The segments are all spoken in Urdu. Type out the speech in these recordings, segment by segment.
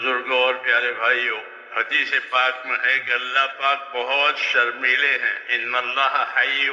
بزرگوں اور پیارے بھائیوں، حدیث پاک میں ہے کہ اللہ پاک بہت شرمیلے ہیں۔ ان اللہ حیی،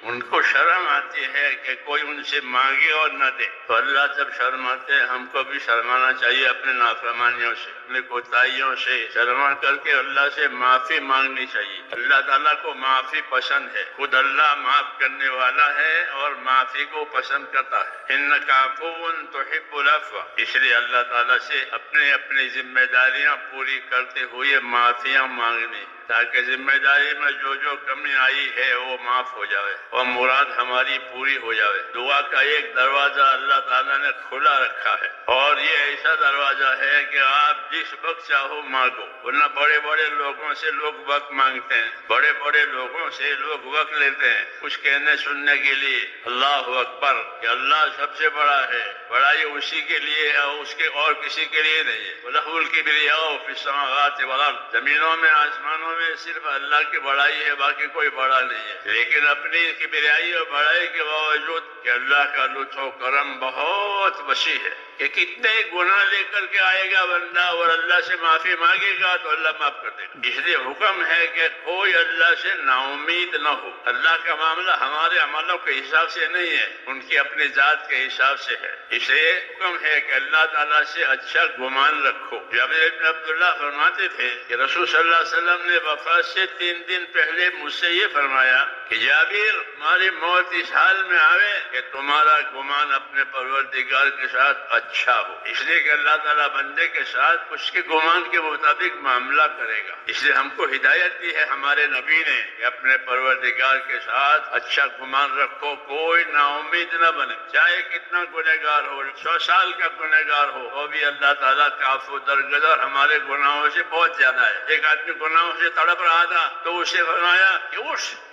ان کو شرم آتی ہے کہ کوئی ان سے مانگے اور نہ دے۔ تو اللہ جب شرماتے ہیں ہم کو بھی شرمانا چاہیے اپنے نافرمانیوں سے، اپنے کوتاہیوں سے شرما کر کے اللہ سے معافی مانگنی چاہیے۔ اللہ تعالیٰ کو معافی پسند ہے، خود اللہ معاف کرنے والا ہے اور معافی کو پسند کرتا ہے۔ انک عفو تحب العفو، اس لیے اللہ تعالیٰ سے اپنی ذمہ داریاں پوری کرتے ہوئے معافیاں مانگنی، تاکہ ذمہ داری میں جو کمی آئی ہے وہ معاف ہو جائے اور مراد ہماری پوری ہو جائے۔ دعا کا ایک دروازہ اللہ تعالیٰ نے کھلا رکھا ہے، اور یہ ایسا دروازہ ہے کہ آپ جس وقت چاہو مانگو، ورنہ بڑے بڑے لوگوں سے لوگ وقت مانگتے ہیں، بڑے بڑے لوگوں سے لوگ وقت لیتے ہیں کچھ کہنے سننے کے لیے۔ اللہ اکبر کہ اللہ سب سے بڑا ہے، بڑائی اسی کے لیے ہے، اس کے اور کسی کے لیے نہیں ہے۔ وَلَهُ الْكِبْرِيَاءُ فِي السَّمَاوَاتِ وَالْأَرْضِ، زمینوں میں آسمانوں میں صرف اللہ کی بڑائی ہے، باقی کوئی بڑا نہیں ہے۔ لیکن اپنی کبریائی اور بڑائی کے باوجود کہ اللہ کا لطف و کرم بہت وسیع ہے کہ کتنے گناہ لے کر کے آئے گا بندہ اور اللہ سے معافی مانگے گا تو اللہ معاف کر دے گا۔ اس لیے حکم ہے کہ کوئی اللہ سے نا امید نہ ہو۔ اللہ کا معاملہ ہمارے عملوں کے حساب سے نہیں ہے، ان کی اپنی ذات کے حساب سے ہے۔ اس لیے حکم ہے کہ اللہ تعالیٰ سے اچھا گمان رکھو۔ جابر بن عبداللہ فرماتے تھے کہ رسول صلی اللہ علیہ وسلم نے وفات سے 3 دن پہلے مجھ سے یہ فرمایا کہ جابر، ہماری موت اس حال میں آوے کہ تمہارا گمان اپنے پروردگار کے ساتھ اچھا ہو۔ اس لیے کہ اللہ تعالیٰ بندے کے ساتھ اس کے گمان کے مطابق معاملہ کرے گا۔ اس لیے ہم کو ہدایت دی ہے ہمارے نبی نے کہ اپنے پروردگار کے ساتھ اچھا گمان رکھو، کوئی نا امید نہ بنے، چاہے کتنا گنہگار ہو، 100 سال کا گنہگار ہو، وہ بھی اللہ تعالیٰ کا عفو درگزر ہمارے گناہوں سے بہت زیادہ ہے۔ ایک آدمی گناہوں سے تڑپ رہا تھا تو اسے فرمایا کہ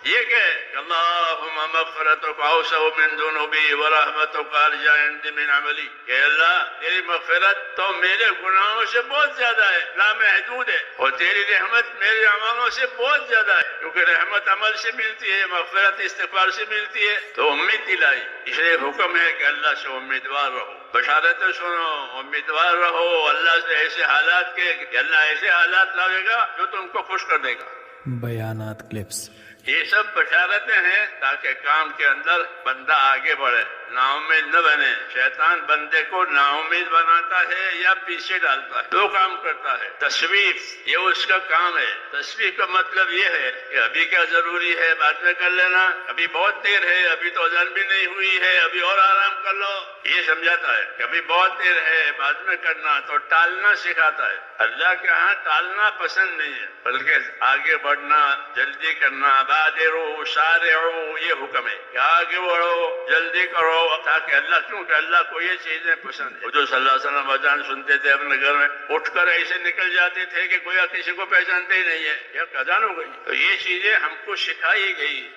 یہ کہ اللہم مغفرتک اوسع من ذنوبی ورحمتک ارجع عندی من عملی، کہ اللہ تیری مغفرت تو میرے گناہوں سے بہت زیادہ ہے، لامحدود ہے، اور تیری رحمت میرے عملوں سے بہت زیادہ ہے، کیونکہ رحمت عمل سے ملتی ہے، مغفرت استغفار سے ملتی ہے۔ تو امید دلائی، اس لیے حکم ہے کہ اللہ سے امیدوار رہو، بشارتیں سنو، امیدوار رہو اللہ سے ایسے حالات کے کہ اللہ ایسے حالات لاوے گا جو تم کو خوش کر دے گا۔ بیانات کلپس۔ یہ سب بشارتیں ہیں تاکہ کام کے اندر بندہ آگے بڑھے، نا امید نہ بنے۔ شیطان بندے کو نا امید بناتا ہے یا پیچھے ڈالتا ہے، دو کام کرتا ہے۔ تسویف، یہ اس کا کام ہے۔ تسویف کا مطلب یہ ہے کہ ابھی کیا ضروری ہے بعد میں کر لینا، ابھی بہت دیر ہے، ابھی تو اذان بھی نہیں ہوئی ہے، ابھی اور آرام کر لو، یہ سمجھاتا ہے کہ ابھی بہت دیر ہے بعد میں کرنا، تو ٹالنا سکھاتا ہے۔ اللہ کے ہاں ٹالنا پسند نہیں ہے، بلکہ آگے بڑھنا، جلدی کرنا۔ بادروا سارعوا، یہ حکم ہے کہ آگے بڑھو، جلدی کرو، تاکہ کہ اللہ کو یہ چیزیں پسند ہے۔ حضور صلی اللہ علیہ وسلم اذان سنتے تھے اپنے گھر میں، اٹھ کر ایسے نکل جاتے تھے کہ کوئی کسی کو پہچانتے ہی نہیں ہے، یہ اذان ہو گئی۔ تو یہ چیزیں ہم کو سکھائی گئی